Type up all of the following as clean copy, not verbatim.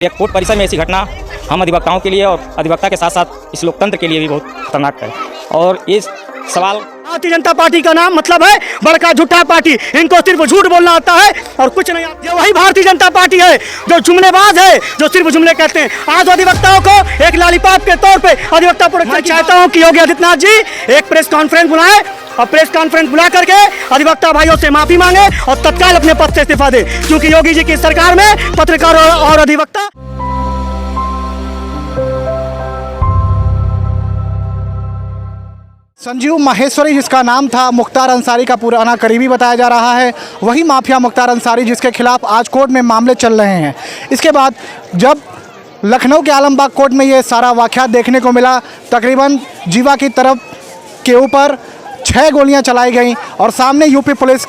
एक कोर्ट परिसर में ऐसी घटना हम अधिवक्ताओं के लिए और अधिवक्ता के साथ साथ इस लोकतंत्र के लिए भी बहुत खतरनाक है। और इस सवाल भारतीय जनता पार्टी का नाम मतलब है बड़का झूठा पार्टी। इनको सिर्फ झूठ बोलना आता है और कुछ नहीं। ये वही भारतीय जनता पार्टी है जो जुमलेबाज है, जो सिर्फ जुमले कहते हैं। आज अधिवक्ताओं को एक लॉलीपॉप के तौर पे अधिवक्ता प्रोटेक्शन मैं चाहता हूं कि योगी आदित्यनाथ जी एक प्रेस कॉन्फ्रेंस बुलाएं और प्रेस कॉन्फ्रेंस बुला करके अधिवक्ता भाइयों से माफी मांगे और तत्काल अपने पद से इस्तीफा दे, क्योंकि योगी जी की सरकार में पत्रकार और अधिवक्ता संजीव माहेश्वरी जिसका नाम था, मुख्तार अंसारी का पुराना करीबी बताया जा रहा है, वही माफिया मुख्तार अंसारी जिसके खिलाफ आज कोर्ट में मामले चल रहे हैं। इसके बाद जब लखनऊ के आलमबाग कोर्ट में ये सारा वाक़यात देखने को मिला, तकरीबन जीवा की तरफ के ऊपर 6 गोलियां चलाई गई और सामने यूपी पुलिस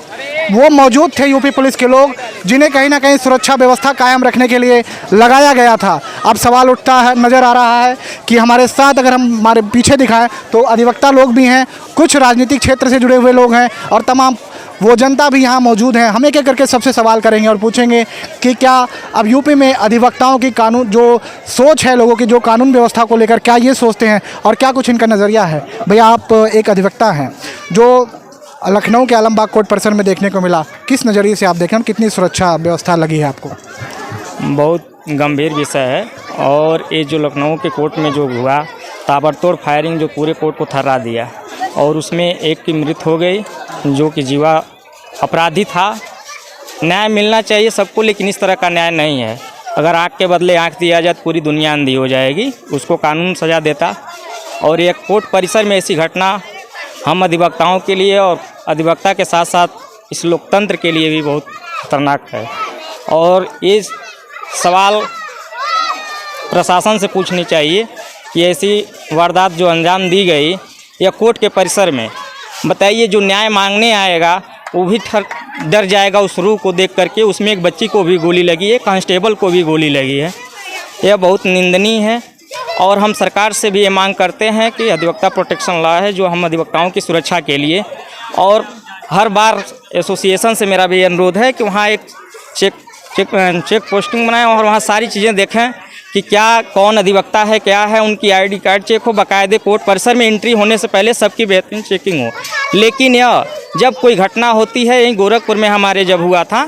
वो मौजूद थे, यूपी पुलिस के लोग जिन्हें कहीं ना कहीं सुरक्षा व्यवस्था कायम रखने के लिए लगाया गया था। अब सवाल उठता है, नज़र आ रहा है कि हमारे साथ अगर हम हमारे पीछे दिखाएं तो अधिवक्ता लोग भी हैं, कुछ राजनीतिक क्षेत्र से जुड़े हुए लोग हैं और तमाम वो जनता भी यहाँ मौजूद हैं। हम एक एक करके सबसे सवाल करेंगे और पूछेंगे कि क्या अब यूपी में अधिवक्ताओं की कानून जो सोच है लोगों की, जो कानून व्यवस्था को लेकर क्या ये सोचते हैं और क्या कुछ इनका नज़रिया है। भैया आप एक अधिवक्ता हैं, जो लखनऊ के आलमबाग कोर्ट परिसर में देखने को मिला, किस नज़रिए से आप देखें, कितनी सुरक्षा व्यवस्था लगी है आपको? बहुत गंभीर विषय है। और ये जो लखनऊ के कोर्ट में जो हुआ ताबड़तोड़ फायरिंग जो पूरे कोर्ट को थर्रा दिया और उसमें एक की मृत्यु हो गई जो कि जीवा अपराधी था। न्याय मिलना चाहिए सबको, लेकिन इस तरह का न्याय नहीं है। अगर आँख के बदले आँख दिया जाए तो पूरी दुनिया अंधी हो जाएगी, उसको कानून सज़ा देता। और एक कोर्ट परिसर में ऐसी घटना हम अधिवक्ताओं के लिए और अधिवक्ता के साथ साथ इस लोकतंत्र के लिए भी बहुत खतरनाक है। और ये सवाल प्रशासन से पूछनी चाहिए कि ऐसी वारदात जो अंजाम दी गई या कोर्ट के परिसर में, बताइए जो न्याय मांगने आएगा वो भी डर जाएगा उस रूह को देख करके। उसमें एक बच्ची को भी गोली लगी है, कांस्टेबल को भी गोली लगी है। यह बहुत निंदनीय है। और हम सरकार से भी ये मांग करते हैं कि अधिवक्ता प्रोटेक्शन लॉ है जो हम अधिवक्ताओं की सुरक्षा के लिए, और हर बार एसोसिएशन से मेरा भी अनुरोध है कि वहाँ एक चेक पोस्टिंग बनाएं और वहाँ सारी चीज़ें देखें कि क्या कौन अधिवक्ता है, क्या है, उनकी आईडी कार्ड चेक हो, बाकायदे कोर्ट परिसर में एंट्री होने से पहले सबकी बेहतरीन चेकिंग हो। लेकिन यह जब कोई घटना होती है, यहीं गोरखपुर में हमारे जब हुआ था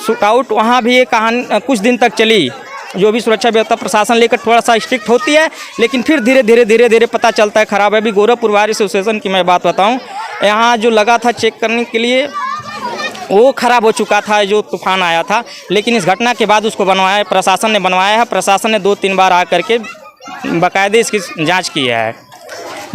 शूटआउट, वहाँ भी ये कहानी कुछ दिन तक चली। जो भी सुरक्षा व्यवस्था प्रशासन लेकर थोड़ा सा स्ट्रिक्ट होती है, लेकिन फिर धीरे धीरे पता चलता है खराब है। अभी गोरखपुर बार एसोसिएशन की मैं बात बताऊँ, यहाँ जो लगा था चेक करने के लिए वो ख़राब हो चुका था जो तूफान आया था, लेकिन इस घटना के बाद उसको बनवाया प्रशासन ने बनवाया है। प्रशासन ने 2-3 बार आकर के बाकायदे इसकी जांच किया है।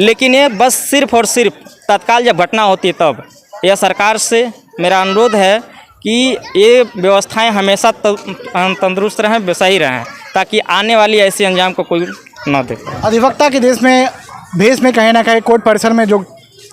लेकिन ये बस सिर्फ और सिर्फ तत्काल जब घटना होती है तब। यह सरकार से मेरा अनुरोध है कि ये व्यवस्थाएं हमेशा तंदुरुस्त रहें, सही रहें, ताकि आने वाली ऐसी अंजाम को कोई न दे। अधिवक्ता के भेष में कहीं ना कहीं कोर्ट परिसर में जो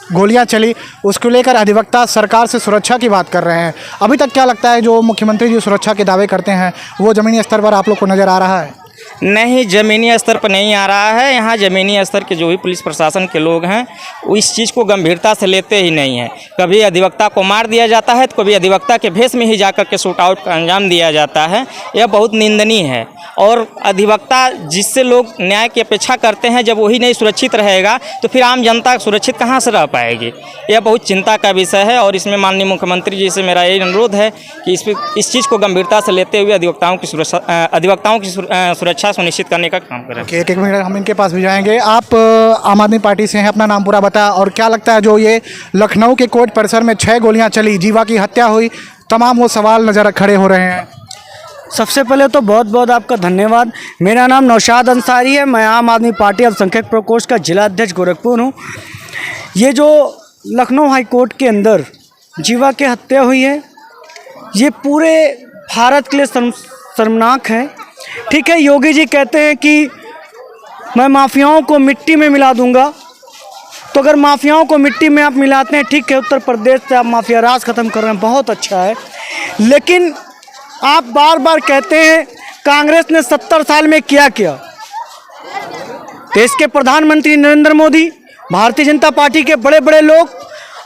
गोलियां चली उसको लेकर अधिवक्ता सरकार से सुरक्षा की बात कर रहे हैं। अभी तक क्या लगता है जो मुख्यमंत्री जी सुरक्षा के दावे करते हैं वो ज़मीनी स्तर पर आप लोग को नज़र आ रहा है? नहीं, ज़मीनी स्तर पर नहीं आ रहा है। यहाँ ज़मीनी स्तर के जो भी पुलिस प्रशासन के लोग हैं वो इस चीज़ को गंभीरता से लेते ही नहीं हैं। कभी अधिवक्ता को मार दिया जाता है तो कभी अधिवक्ता के भेष में ही जाकर के शूटआउट का अंजाम दिया जाता है। यह बहुत निंदनीय है। और अधिवक्ता जिससे लोग न्याय की अपेक्षा करते हैं, जब वही नहीं सुरक्षित रहेगा तो फिर आम जनता सुरक्षित कहाँ से रह पाएगी। यह बहुत चिंता का विषय है। और इसमें माननीय मुख्यमंत्री जी से मेरा यही अनुरोध है कि इस चीज़ को गंभीरता से लेते हुए अधिवक्ताओं की सुरक्षा सुनिश्चित करने का काम करें। एक मिनट हम इनके पास भी जाएंगे। आप आम आदमी पार्टी से हैं, अपना नाम पूरा बता और क्या लगता है जो ये लखनऊ के कोर्ट परिसर में 6 गोलियां चली, जीवा की हत्या हुई, तमाम वो सवाल नज़र खड़े हो रहे हैं। सबसे पहले तो बहुत बहुत आपका धन्यवाद। मेरा नाम नौशाद अंसारी है, मैं आम आदमी पार्टी अल्पसंख्यक प्रकोष्ठ का जिला अध्यक्ष गोरखपुर हूँ। ये जो लखनऊ हाई कोर्ट के अंदर जीवा की हत्या हुई है, ये पूरे भारत के लिए शर्मनाक है। ठीक है, योगी जी कहते हैं कि मैं माफियाओं को मिट्टी में मिला दूंगा, तो अगर माफियाओं को मिट्टी में आप मिलाते हैं, ठीक है, उत्तर प्रदेश से आप माफिया राज ख़त्म कर रहे हैं, बहुत अच्छा है। लेकिन आप बार बार कहते हैं कांग्रेस ने 70 साल में किया क्या। देश के प्रधानमंत्री नरेंद्र मोदी, भारतीय जनता पार्टी के बड़े बड़े लोग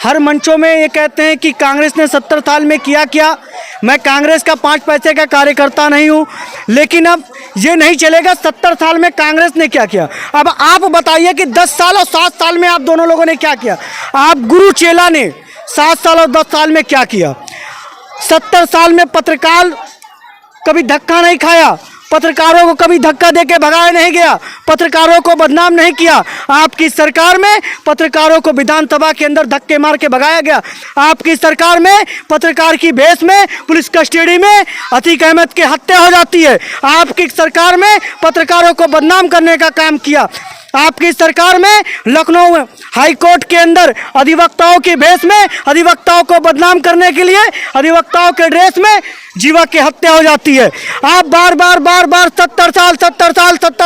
हर मंचों में ये कहते हैं कि कांग्रेस ने 70 साल में किया क्या। मैं कांग्रेस का 5 पैसे का कार्यकर्ता नहीं हूँ, लेकिन अब ये नहीं चलेगा। 70 साल में कांग्रेस ने क्या किया, अब आप बताइए कि 10 साल और 7 साल में आप दोनों लोगों ने क्या किया। आप गुरु चेला ने 7 साल और 10 साल में क्या किया। 70 साल में पत्रकार कभी धक्का नहीं खाया, पत्रकारों को कभी धक्का देके भगाया नहीं गया, पत्रकारों को बदनाम नहीं किया। आपकी सरकार में पत्रकारों को विधानसभा के अंदर धक्के मार के भगाया गया। आपकी सरकार में पत्रकार की भेष में पुलिस कस्टडी में अतीक अहमद की हत्या हो जाती है। आपकी सरकार में पत्रकारों को बदनाम करने का काम किया। आपकी सरकार में लखनऊ हाई कोर्ट के अंदर अधिवक्ताओं की भेष में अधिवक्ताओं को बदनाम करने के लिए अधिवक्ताओं के ड्रेस में जीवा की हत्या हो जाती है। आप बार बार 70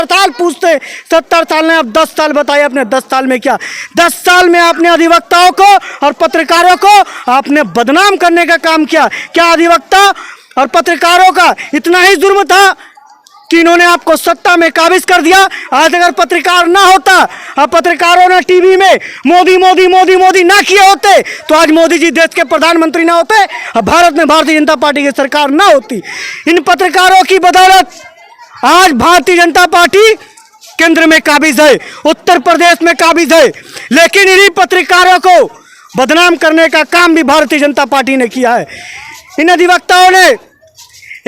साल पूछते, 70 साल में आप 10 साल बताइए आपने 10 साल में क्या। 10 साल में आपने अधिवक्ताओं को और पत्रकारों को आपने बदनाम करने का काम किया। क्या अधिवक्ता और पत्रकारों का इतना ही जुर्म था कि इन्होंने आपको सत्ता में काबिज कर दिया। आज अगर पत्रकार ना होता, अब पत्रकारों ने टीवी में मोदी मोदी मोदी मोदी ना किए होते तो आज मोदी जी देश के प्रधानमंत्री ना होते, अब भारत में भारतीय जनता पार्टी की सरकार ना होती। इन पत्रकारों की बदौलत आज भारतीय जनता पार्टी केंद्र में काबिज है, उत्तर प्रदेश में काबिज है। लेकिन इन्हीं पत्रकारों को बदनाम करने का काम भी भारतीय जनता पार्टी ने किया है। इन अधिवक्ताओं ने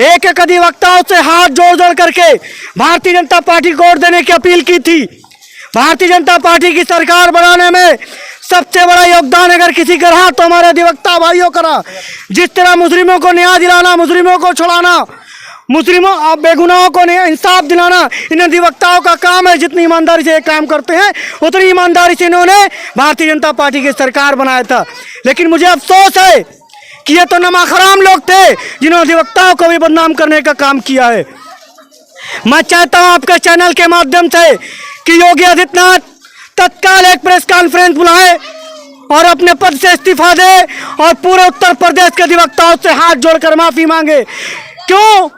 एक एक अधिवक्ताओं से हाथ जोड़ करके भारतीय जनता पार्टी को वोट देने की अपील की थी। भारतीय जनता पार्टी की सरकार बनाने में सबसे बड़ा योगदान अगर किसी का रहा तो हमारे अधिवक्ता भाइयों का रहा। जिस तरह मुजरिमों को न्याय दिलाना, मुजरिमों को छुड़ाना, मुजरिमों और बेगुनाहों को इंसाफ दिलाना इन अधिवक्ताओं का काम है। जितनी ईमानदारी से ये काम करते हैं उतनी ईमानदारी से इन्होंने भारतीय जनता पार्टी की सरकार बनाया था। लेकिन मुझे अफसोस है कि ये तो नमाखराम लोग थे जिन्होंने अधिवक्ताओं को भी बदनाम करने का काम किया है। मैं चाहता हूं आपके चैनल के माध्यम से कि योगी आदित्यनाथ तत्काल एक प्रेस कॉन्फ्रेंस बुलाए और अपने पद से इस्तीफा दे और पूरे उत्तर प्रदेश के अधिवक्ताओं से हाथ जोड़कर माफी मांगे। क्यों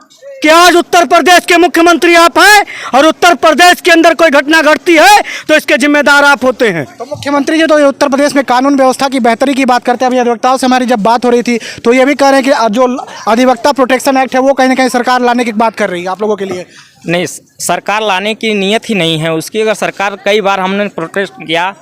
कि आज उत्तर प्रदेश के मुख्यमंत्री आप हैं और उत्तर प्रदेश के अंदर कोई घटना घटती है तो इसके जिम्मेदार आप होते हैं। तो मुख्यमंत्री जी तो ये उत्तर प्रदेश में कानून व्यवस्था की बेहतरी की बात करते हैं। अभी अधिवक्ताओं से हमारी जब बात हो रही थी तो ये भी कह रहे हैं कि जो अधिवक्ता प्रोटेक्शन एक्ट है वो कहीं ना कहीं सरकार लाने की बात कर रही है आप लोगों के लिए। नहीं, सरकार लाने की नीयत ही नहीं है उसकी। अगर सरकार, कई बार हमने प्रोटेस्ट किया,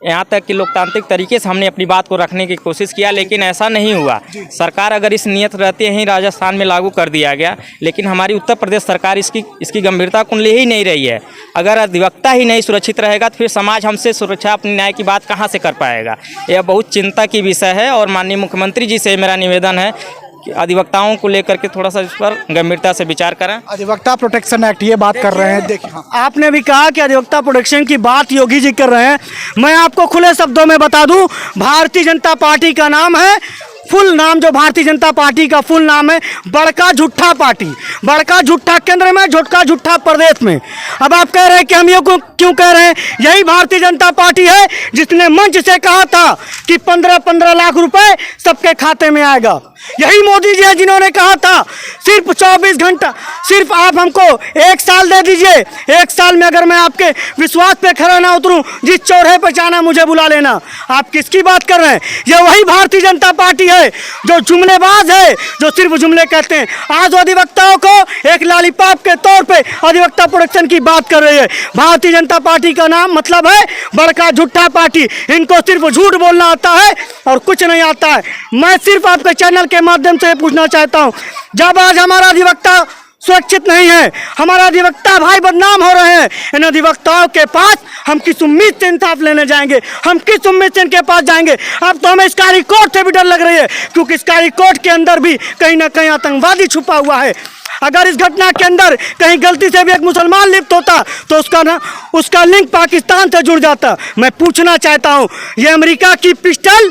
यहाँ तक कि लोकतांत्रिक तरीके से हमने अपनी बात को रखने की कोशिश किया, लेकिन ऐसा नहीं हुआ। सरकार अगर इस नियत रहते ही राजस्थान में लागू कर दिया गया, लेकिन हमारी उत्तर प्रदेश सरकार इसकी गंभीरता को ले ही नहीं रही है। अगर अधिवक्ता ही नहीं सुरक्षित रहेगा तो फिर समाज हमसे सुरक्षा, अपनी न्याय की बात कहाँ से कर पाएगा। यह बहुत चिंता की विषय है और माननीय मुख्यमंत्री जी से मेरा निवेदन है कि अधिवक्ताओं को लेकर के थोड़ा सा इस पर गंभीरता से विचार करें। अधिवक्ता प्रोटेक्शन एक्ट ये बात कर रहे हैं। देखिए, आपने भी कहा कि अधिवक्ता प्रोटेक्शन की बात योगी जी कर रहे हैं। मैं आपको खुले शब्दों में बता दूं, भारतीय जनता पार्टी का नाम है, फुल नाम जो भारतीय जनता पार्टी का फुल नाम है बड़का झूठा पार्टी। बड़का झूठा केंद्र में, झुटका झूठा प्रदेश में। अब आप कह रहे हैं कि हम ये क्यों कह रहे हैं, यही भारतीय जनता पार्टी है जिसने मंच से कहा था कि 15-15 लाख रुपए सबके खाते में आएगा। यही मोदी जी है जिन्होंने कहा था सिर्फ 24 घंटा, सिर्फ आप हमको 1 साल दे दीजिए, 1 साल में अगर मैं आपके विश्वास पे खड़ा ना उतरूं, जिस चौराहे पे जाना मुझे बुला लेना। आप किसकी बात कर रहे हैं? ये वही भारतीय जनता पार्टी है जो जुमलेबाज है, जो सिर्फ जुमले कहते हैं। आज अधिवक्ताओं को एक लॉलीपॉप के तौर पे अधिवक्ता प्रोटेक्शन की बात कर रही है। भारतीय जनता पार्टी का नाम मतलब है बड़का झूठा पार्टी। इनको सिर्फ झूठ बोलना आता है और कुछ नहीं आता है। मैं सिर्फ आपके चैनल के माध्यम से पूछना चाहता हूं, जब आज हमारा अधिवक्ता सुरक्षित नहीं है, हमारा अधिवक्ता भाई बदनाम हो रहे हैं, इन अधिवक्ताओं के पास हम किस उम्मीद से इंसाफ लेने जाएंगे, हम किस उम्मीद से इनके पास जाएंगे? अब तो हमें स्कारी कोर्ट से भी डर लग रही है, क्योंकि स्कारी कोर्ट के अंदर भी कहीं ना कहीं आतंकवादी छुपा हुआ है। अगर इस घटना के अंदर कहीं गलती से भी एक मुसलमान लिप्त होता तो उसका लिंक पाकिस्तान से जुड़ जाता। मैं पूछना चाहता हूँ, ये अमेरिका की पिस्टल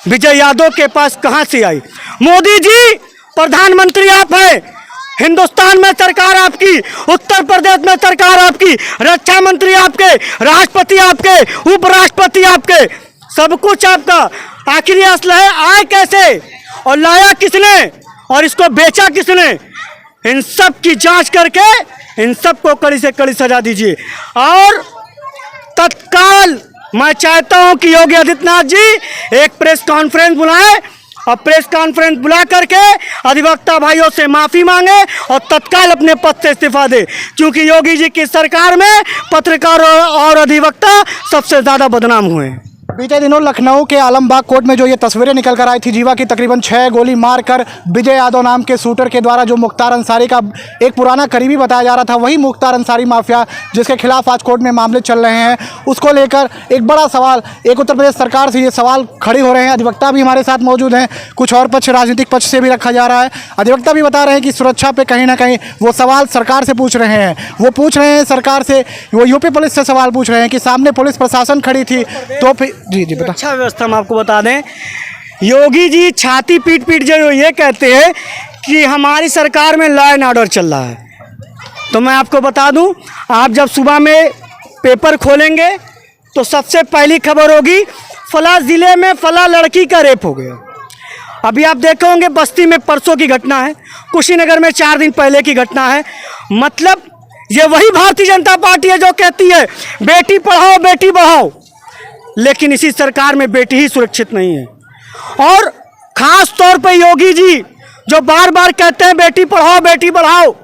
विजय यादव के पास कहां से आई? मोदी जी प्रधानमंत्री आप हैं, हिंदुस्तान में सरकार आपकी, उत्तर प्रदेश में सरकार आपकी, रक्षा मंत्री आपके, राष्ट्रपति आपके, उपराष्ट्रपति आपके, सब कुछ आपका। आखिर ये असलहा आए कैसे और लाया किसने और इसको बेचा किसने? इन सब की जांच करके इन सबको कड़ी से कड़ी सजा दीजिए। और तत्काल मैं चाहता हूं कि योगी आदित्यनाथ जी एक प्रेस कॉन्फ्रेंस बुलाएं और प्रेस कॉन्फ्रेंस बुला करके अधिवक्ता भाइयों से माफ़ी मांगे और तत्काल अपने पद से इस्तीफा दे, क्योंकि योगी जी की सरकार में पत्रकार और अधिवक्ता सबसे ज़्यादा बदनाम हुए हैं। बीते दिनों लखनऊ के आलमबाग कोर्ट में जो ये तस्वीरें निकल कर आई थी, जीवा की तकरीबन 6 गोली मारकर विजय यादव नाम के शूटर के द्वारा, जो मुख्तार अंसारी का एक पुराना करीबी बताया जा रहा था, वही मुख्तार अंसारी माफिया जिसके खिलाफ आज कोर्ट में मामले चल रहे हैं, उसको लेकर एक बड़ा सवाल एक उत्तर प्रदेश सरकार से ये सवाल खड़े हो रहे हैं। अधिवक्ता भी हमारे साथ मौजूद हैं, कुछ और पक्ष राजनीतिक पक्ष से भी रखा जा रहा है। अधिवक्ता भी बता रहे हैं कि सुरक्षा पे कहीं ना कहीं वो सवाल सरकार से पूछ रहे हैं। वो पूछ रहे हैं सरकार से, वो यूपी पुलिस से सवाल पूछ रहे हैं कि सामने पुलिस प्रशासन खड़ी थी तो फिर जी बता। अच्छा व्यवस्था हम आपको बता दें, योगी जी छाती पीट पीट जो ये कहते हैं कि हमारी सरकार में लॉ एंड ऑर्डर चल रहा है, तो मैं आपको बता दूं, आप जब सुबह में पेपर खोलेंगे तो सबसे पहली खबर होगी फला ज़िले में फला लड़की का रेप हो गया। अभी आप देखे होंगे बस्ती में परसों की घटना है, कुशीनगर में 4 दिन पहले की घटना है। मतलब ये वही भारतीय जनता पार्टी है जो कहती है बेटी पढ़ाओ बेटी बढ़ाओ, लेकिन इसी सरकार में बेटी ही सुरक्षित नहीं है। और ख़ास तौर पर योगी जी जो बार बार कहते हैं बेटी पढ़ाओ बेटी बढ़ाओ,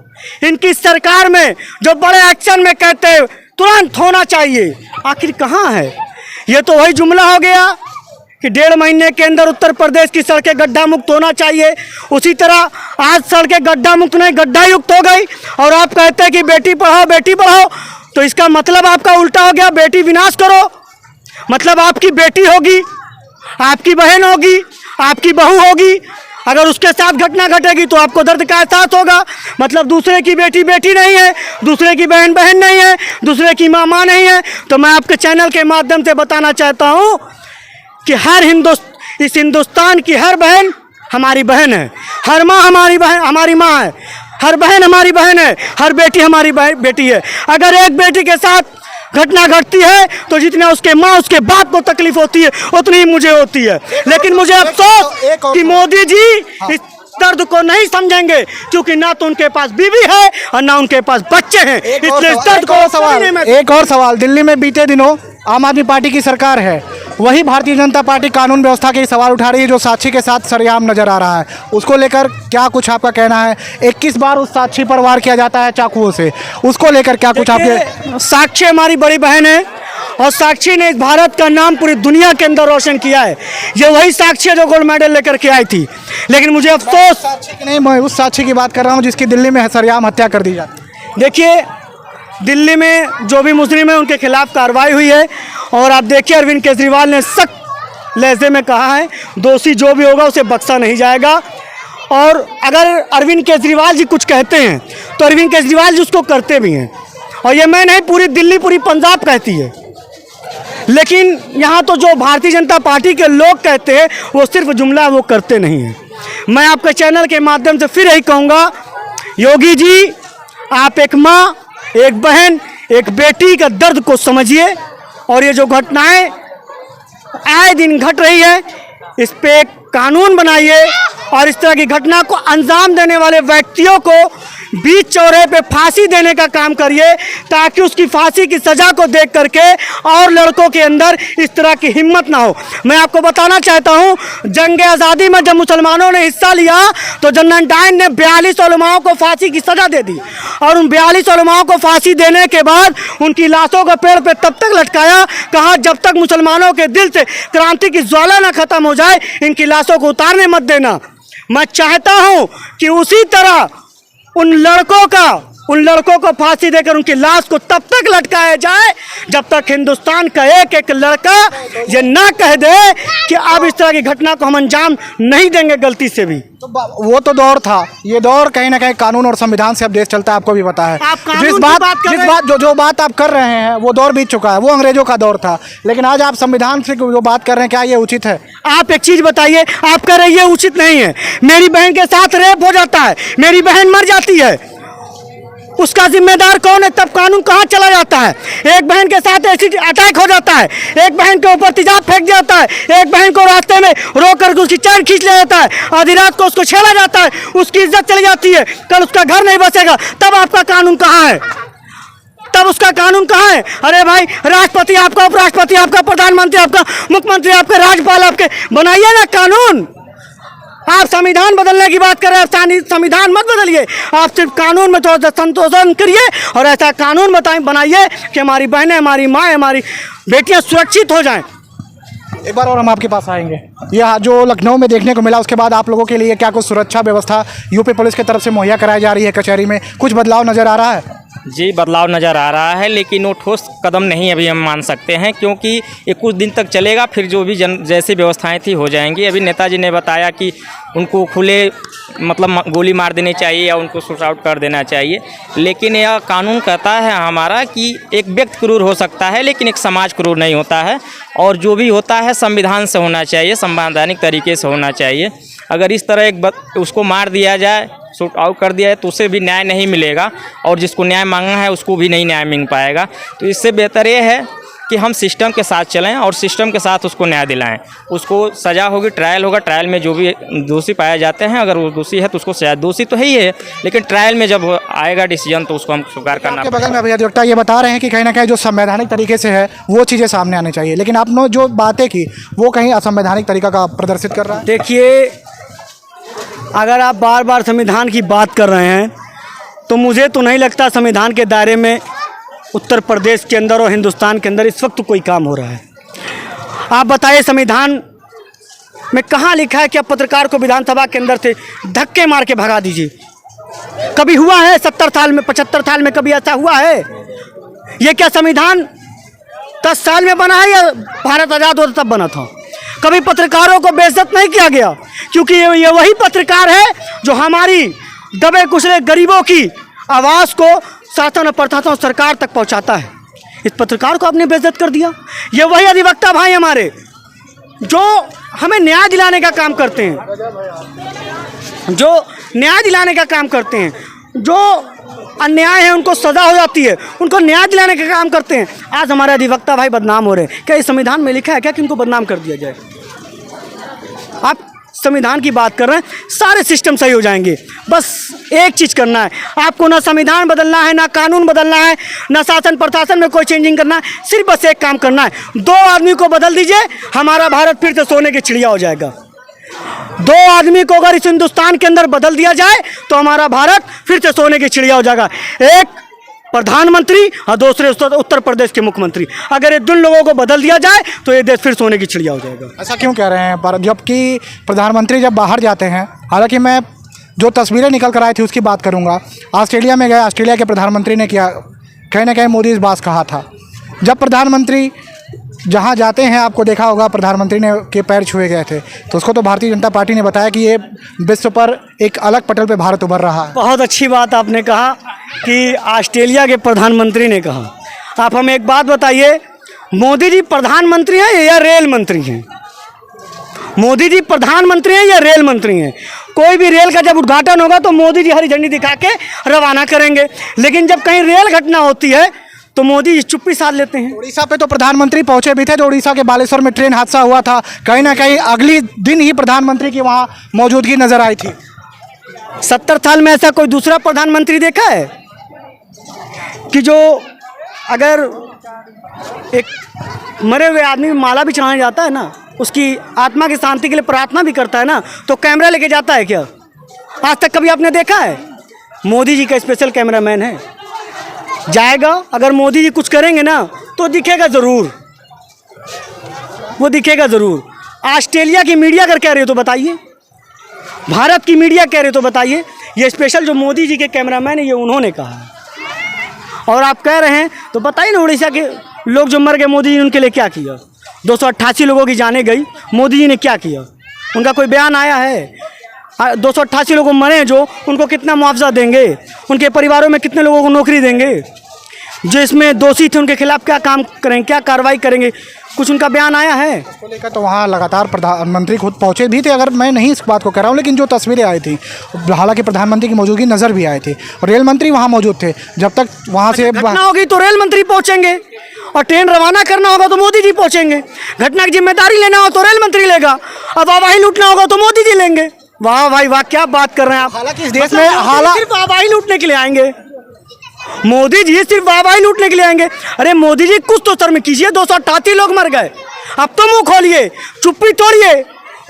इनकी सरकार में जो बड़े एक्शन में कहते हैं तुरंत होना चाहिए, आखिर कहाँ है? ये तो वही जुमला हो गया कि 1.5 महीने के अंदर उत्तर प्रदेश की सड़कें गड्ढा मुक्त होना चाहिए। उसी तरह आज सड़कें गड्ढा मुक्त नहीं गड्ढा युक्त हो गई, और आप कहते हैं कि बेटी पढ़ाओ बेटी बढ़ाओ, तो इसका मतलब आपका उल्टा हो गया, बेटी विनाश करो। मतलब आपकी बेटी होगी, आपकी बहन होगी, आपकी बहू होगी, अगर उसके साथ घटना घटेगी तो आपको दर्द का एहसास होगा। मतलब दूसरे की बेटी बेटी नहीं है, दूसरे की बहन बहन नहीं है, दूसरे की माँ माँ नहीं है। तो मैं आपके चैनल के माध्यम से बताना चाहता हूँ कि इस हिंदुस्तान की हर बहन हमारी बहन है, हर माँ हमारी बहन हमारी माँ है, हर बहन हमारी बहन है, हर बेटी हमारी बेटी है। अगर एक बेटी के साथ घटना घटती है तो जितना उसके माँ उसके बाप को तकलीफ होती है उतनी ही मुझे होती है। लेकिन मुझे अफसोस कि मोदी जी इस दर्द को नहीं समझेंगे, क्योंकि ना तो उनके पास बीवी है और ना उनके पास बच्चे हैं। इसलिए इस दर्द को एक और सवाल, दिल्ली में बीते दिनों आम आदमी पार्टी की सरकार है, वही भारतीय जनता पार्टी कानून व्यवस्था के सवाल उठा रही है जो साक्षी के साथ सरेआम नजर आ रहा है, उसको लेकर क्या कुछ आपका कहना है? 21 बार उस साक्षी पर वार किया जाता है चाकुओं से, उसको लेकर क्या कुछ आपके? साक्षी हमारी बड़ी बहन है और साक्षी ने इस भारत का नाम पूरी दुनिया के अंदर रोशन किया है। ये वही साक्षी है जो गोल्ड मेडल लेकर के आई थी। लेकिन मुझे अफसोस साक्षी की नहीं, मैं उस साक्षी की बात कर रहा हूँ जिसकी दिल्ली में सरेआम हत्या कर दी जाती है। देखिए, दिल्ली में जो भी मुजरिम है उनके खिलाफ कार्रवाई हुई है, और आप देखिए अरविंद केजरीवाल ने सख्त लहजे में कहा है दोषी जो भी होगा उसे बख्शा नहीं जाएगा। और अगर अरविंद केजरीवाल जी कुछ कहते हैं तो अरविंद केजरीवाल जी उसको करते भी हैं, और ये मैं नहीं पूरी दिल्ली पूरी पंजाब कहती है। लेकिन यहाँ तो जो भारतीय जनता पार्टी के लोग कहते हैं वो सिर्फ जुमला, वो करते नहीं हैं। मैं आपके चैनल के माध्यम से फिर यही कहूँगा, योगी जी आप एक माँ, एक बहन, एक बेटी का दर्द को समझिए, और ये जो घटनाएं आए दिन घट रही है इस पे एक कानून बनाइए, और इस तरह की घटना को अंजाम देने वाले व्यक्तियों को बीच चौराहे पे फांसी देने का काम करिए, ताकि उसकी फांसी की सज़ा को देख करके और लड़कों के अंदर इस तरह की हिम्मत ना हो। मैं आपको बताना चाहता हूँ, जंग आज़ादी में जब मुसलमानों ने हिस्सा लिया तो जनरल डायर ने 42 उलमाओं को फांसी की सज़ा दे दी, और उन 42 उलमाओं को फांसी देने के बाद उनकी लाशों को पेड़ पर तब तक लटकाया, कहा जब तक मुसलमानों के दिल से क्रांति की ज्वाला ना खत्म हो जाए इनकी लाशों को उतारने मत देना। मैं चाहता हूँ कि उसी तरह उन लड़कों को फांसी देकर उनकी लाश को तब तक लटकाया जाए जब तक हिंदुस्तान का एक एक लड़का ये ना कह दे कि अब इस तरह की घटना को हम अंजाम नहीं देंगे गलती से भी। तो वो तो दौर था, ये दौर कहीं ना कहीं कानून और संविधान से अब देश चलता है, आपको भी पता है। जो बात आप कर रहे हैं वो दौर बीत चुका है, वो अंग्रेजों का दौर था। लेकिन आज आप संविधान से जो बात कर रहे हैं, क्या ये उचित है? आप एक चीज बताइए, आप कह रहे हैं ये उचित नहीं है। मेरी बहन के साथ रेप हो जाता है, मेरी बहन मर जाती है, उसका जिम्मेदार कौन है? तब कानून कहाँ चला जाता है? एक बहन के साथ एसिड अटैक हो जाता है, एक बहन के ऊपर तेजाब फेंक जाता है, एक बहन को रास्ते में रोक करके उसकी चैन खींच लिया जाता है, आधी रात को उसको छेड़ा जाता है, उसकी इज्जत चली जाती है, कल उसका घर नहीं बचेगा, तब आपका कानून कहाँ है? तब उसका कानून कहाँ है? अरे भाई, राष्ट्रपति आपका, उपराष्ट्रपति आपका, प्रधानमंत्री आपका, मुख्यमंत्री आपका, राज्यपाल आपके, बनाइए ना कानून। आप संविधान बदलने की बात कर रहे हैं, संविधान मत बदलिए, आप सिर्फ कानून में थोड़ा सा संशोधन करिए और ऐसा कानून बनाइए कि हमारी बहनें, हमारी माँ, हमारी बेटियां सुरक्षित हो जाएं। एक बार और हम आपके पास आएंगे। यह जो लखनऊ में देखने को मिला, उसके बाद आप लोगों के लिए क्या कुछ सुरक्षा व्यवस्था यूपी पुलिस की तरफ से मुहैया कराई जा रही है? कचहरी में कुछ बदलाव नज़र आ रहा है? जी, बदलाव नज़र आ रहा है, लेकिन वो ठोस कदम नहीं अभी हम मान सकते हैं, क्योंकि ये कुछ दिन तक चलेगा, फिर जो भी जैसी व्यवस्थाएं थी हो जाएंगी। अभी नेताजी ने बताया कि उनको खुले मतलब गोली मार देनी चाहिए या उनको शूट आउट कर देना चाहिए, लेकिन यह कानून कहता है हमारा कि एक व्यक्ति क्रूर हो सकता है लेकिन एक समाज क्रूर नहीं होता है, और जो भी होता है संविधान से होना चाहिए, संवैधानिक तरीके से होना चाहिए। अगर इस तरह उसको मार दिया जाए, शूट आउट कर दिया है, तो उसे भी न्याय नहीं मिलेगा, और जिसको न्याय मांगना है उसको भी नहीं न्याय मिल पाएगा। तो इससे बेहतर ये है कि हम सिस्टम के साथ चलें और सिस्टम के साथ उसको न्याय दिलाएं। उसको सज़ा होगी, ट्रायल होगा, ट्रायल में जो भी दोषी पाए जाते हैं, अगर वो दोषी है तो उसको सजा, दोषी तो है ही है, लेकिन ट्रायल में जब आएगा डिसीजन तो उसको हम स्वीकार करना। आपके बगल में अभी अधिवक्ता ये बता रहे हैं कि कहीं ना कहीं जो संवैधानिक तरीके से है वो चीज़ें सामने आनी चाहिए, लेकिन आपने जो बातें की वो कहीं असंवैधानिक तरीका का प्रदर्शित कर रहा है। देखिए, अगर आप बार बार संविधान की बात कर रहे हैं तो मुझे तो नहीं लगता संविधान के दायरे में उत्तर प्रदेश के अंदर और हिंदुस्तान के अंदर इस वक्त कोई काम हो रहा है। आप बताइए, संविधान में कहाँ लिखा है कि आप पत्रकार को विधानसभा के अंदर से धक्के मार के भगा दीजिए? कभी हुआ है 70 साल में, 75 साल में कभी ऐसा हुआ है? ये क्या संविधान 10 साल में बना है या भारत आज़ाद होता तब बना था? कभी पत्रकारों को बेइज्जत नहीं किया गया, क्योंकि ये वही पत्रकार है जो हमारी दबे कुचले गरीबों की आवाज़ को शासन और प्रशासन सरकार तक पहुंचाता है। इस पत्रकार को आपने बेइज्जत कर दिया। ये वही अधिवक्ता भाई हमारे जो हमें न्याय दिलाने का काम करते हैं, जो न्याय दिलाने का काम करते हैं, जो अन्याय है उनको सजा हो जाती है, उनको न्याय दिलाने का काम करते हैं। आज हमारे अधिवक्ता भाई बदनाम हो रहे हैं। क्या इस संविधान में लिखा है क्या कि इनको बदनाम कर दिया जाए? आप संविधान की बात कर रहे हैं, सारे सिस्टम सही हो जाएंगे। बस एक चीज़ करना है आपको, ना संविधान बदलना है, ना कानून बदलना है, ना शासन प्रशासन में कोई चेंजिंग करना है, सिर्फ बस एक काम करना है, 2 आदमी को बदल दीजिए, हमारा भारत फिर से सोने की चिड़िया हो जाएगा। 2 आदमी को अगर इस हिंदुस्तान के अंदर बदल दिया जाए तो हमारा भारत फिर से सोने की चिड़िया हो जाएगा। एक प्रधानमंत्री और दूसरे उत्तर प्रदेश के मुख्यमंत्री, अगर ये 2 लोगों को बदल दिया जाए तो ये देश फिर सोने की चिड़िया हो जाएगा। ऐसा क्यों कह रहे हैं? पर जबकि प्रधानमंत्री जब बाहर जाते हैं, हालांकि मैं जो तस्वीरें निकल कर आई थी उसकी बात करूंगा। ऑस्ट्रेलिया में गए, ऑस्ट्रेलिया के प्रधानमंत्री ने किया, कहीं ना कहीं मोदी इस बात कहा था, जब प्रधानमंत्री जहाँ जाते हैं आपको देखा होगा प्रधानमंत्री ने के पैर छुए गए थे, तो उसको तो भारतीय जनता पार्टी ने बताया कि ये विश्व पर एक अलग पटल पे भारत उभर रहा है। बहुत अच्छी बात आपने कहा कि ऑस्ट्रेलिया के प्रधानमंत्री ने कहा। आप हमें एक बात बताइए, मोदी जी प्रधानमंत्री हैं या रेल मंत्री हैं? मोदी जी प्रधानमंत्री हैं या रेल मंत्री हैं? कोई भी रेल का जब उद्घाटन होगा तो मोदी जी हरी झंडी दिखा के रवाना करेंगे, लेकिन जब कहीं रेल घटना होती है तो मोदी जी चुप्पी साध लेते हैं। उड़ीसा पे तो प्रधानमंत्री पहुंचे भी थे, जो उड़ीसा के बालेश्वर में ट्रेन हादसा हुआ था, कहीं ना कहीं अगली दिन ही प्रधानमंत्री की वहाँ मौजूदगी नजर आई थी। 70 साल में ऐसा कोई दूसरा प्रधानमंत्री देखा है कि जो अगर एक मरे हुए आदमी में माला भी चढ़ाने जाता है ना, उसकी आत्मा की शांति के लिए प्रार्थना भी करता है ना, तो कैमरा लेके जाता है क्या? आज तक कभी आपने देखा है? मोदी जी का स्पेशल कैमरामैन है, जाएगा। अगर मोदी जी कुछ करेंगे ना तो दिखेगा ज़रूर, वो दिखेगा ज़रूर। ऑस्ट्रेलिया की मीडिया अगर कह रही हो तो बताइए, भारत की मीडिया कह रही हो तो बताइए। ये स्पेशल जो मोदी जी के कैमरामैन है ये उन्होंने कहा है, और आप कह रहे हैं तो बताइए ना, उड़ीसा के लोग जो मर गए मोदी जी ने उनके लिए क्या किया? 288 लोगों की जानें गई, मोदी जी ने क्या किया? उनका कोई बयान आया है? 288 लोग मरे जो, उनको कितना मुआवजा देंगे? उनके परिवारों में कितने लोगों को नौकरी देंगे? जो इसमें दोषी थे उनके खिलाफ क्या काम करेंगे, क्या कार्रवाई करेंगे? कुछ उनका बयान आया है? इसको लेकर तो वहाँ लगातार प्रधानमंत्री खुद पहुँचे भी थे, अगर मैं नहीं इस बात को कह रहा हूँ, लेकिन जो तस्वीरें आई थी, हालांकि प्रधानमंत्री की मौजूदगी नज़र भी आई थी और रेल मंत्री वहाँ मौजूद थे। जब तक वहाँ से घटना होगी तो रेल मंत्री पहुँचेंगे, और ट्रेन रवाना करना होगा तो मोदी जी पहुँचेंगे। घटना की जिम्मेदारी लेना हो तो रेल मंत्री लेगा, अब आवाही लूटना होगा तो मोदी जी लेंगे। वाह भाई वाह, क्या बात कर रहे हैं आप। हालांकि इस देश में सिर्फ आवाही लूटने के लिए आएंगे, मोदी जी सिर्फ आवाही लूटने के लिए आएंगे। अरे मोदी जी कुछ तो शर्म कीजिए, 288 लोग मर गए, अब तो मुंह खोलिए, चुप्पी तोड़िए।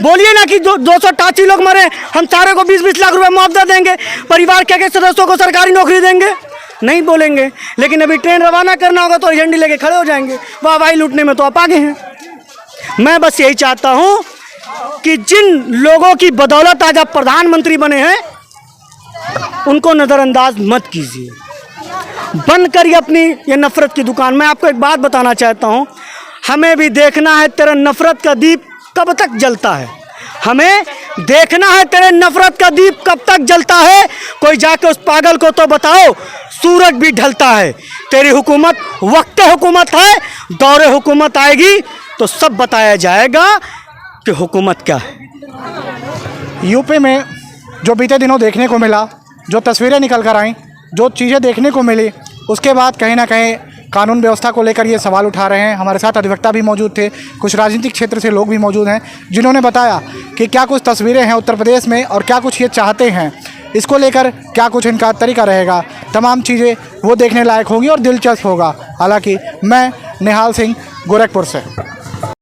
बोलिए ना कि 288 लोग मरे, हम सारे को 20-20 लाख रुपए मुआवजा देंगे, परिवार के सदस्यों को सरकारी नौकरी देंगे। नहीं बोलेंगे, लेकिन अभी ट्रेन रवाना करना होगा तो झंडी लेके खड़े हो जाएंगे। वाहवाही लूटने में तो आप आगे हैं। मैं बस यही चाहता हूं कि जिन लोगों की बदौलत आज आप प्रधानमंत्री बने हैं उनको नज़रअंदाज मत कीजिए, बंद करिए अपनी ये नफरत की दुकान। मैं आपको एक बात बताना चाहता हूं, हमें भी देखना है तेरा नफरत का दीप कब तक जलता है। हमें देखना है तेरे नफरत का दीप कब तक जलता है। कोई जाके उस पागल को तो बताओ सूरज भी ढलता है। तेरी हुकूमत वक्त हुकूमत है, दौरे हुकूमत आएगी तो सब बताया जाएगा कि हुकूमत क्या है। यूपी में जो बीते दिनों देखने को मिला, जो तस्वीरें निकल कर आईं, जो चीज़ें देखने को मिली, उसके बाद कहीं ना कहीं कानून व्यवस्था को लेकर ये सवाल उठा रहे हैं। हमारे साथ अधिवक्ता भी मौजूद थे, कुछ राजनीतिक क्षेत्र से लोग भी मौजूद हैं, जिन्होंने बताया कि क्या कुछ तस्वीरें हैं उत्तर प्रदेश में और क्या कुछ ये चाहते हैं, इसको लेकर क्या कुछ इनका तरीका रहेगा। तमाम चीज़ें वो देखने लायक होगी और दिलचस्प होगा। हालांकि मैं निहाल सिंह गोरखपुर से।